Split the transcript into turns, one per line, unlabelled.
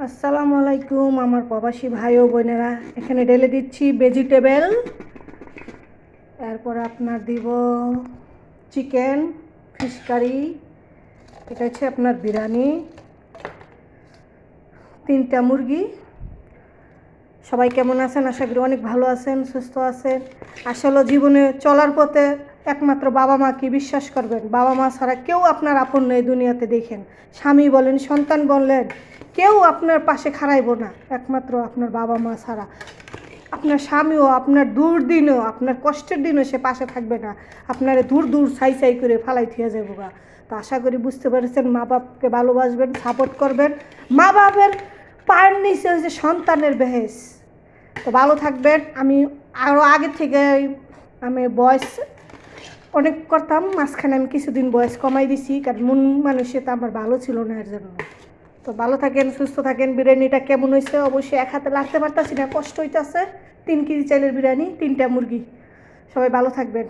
আসসালামু আলাইকুম আমার প্রবাসী ভাই ও বোনেরা। এখানে ঢেলে দিচ্ছি ভেজিটেবল, এরপর আপনার দিব চিকেন ফিশ কারি, এটা হচ্ছে আপনার বিরিয়ানি, 3টা মুরগি। সবাই কেমন আছেন? আশা করি অনেক ভালো আছেন, সুস্থ আছেন। আসলে জীবনে চলার পথে একমাত্র বাবা মাকে বিশ্বাস করবেন। বাবা মা ছাড়া কেউ আপনার আপন নেই দুনিয়াতে। দেখেন, স্বামী বলেন, সন্তান বললেন, কেউ আপনার পাশে খাড়াইব না একমাত্র আপনার বাবা মা ছাড়া। আপনার স্বামীও আপনার দুর্দিনও, আপনার কষ্টের দিনও সে পাশে থাকবে না, আপনারে দূর দূর ছাই করে ফালাই থিয়ে যাবো গা। তো আশা করি বুঝতে পেরেছেন, মা বাপকে ভালোবাসবেন, সাপোর্ট করবেন। মা বাপের পায়ের নিচে হচ্ছে সন্তানের বেহেস। তো ভালো থাকবেন। আমি আরও আগের থেকে আমি বয়স অনেক করতাম, মাঝখানে আমি কিছুদিন বয়স কমাই দিছি, কারণ মন মানুষে তো আমার ভালো ছিল না, এর জন্য। তো ভালো থাকেন, সুস্থ থাকেন। বিরিয়ানিটা কেমন হয়েছে অবশ্যই এক হাতে লাগতে পারতাছি না, কষ্ট হইতেছে। 3 কেজি চাইলের বিরিয়ানি, 3টা মুরগি। সবাই ভালো থাকবেন।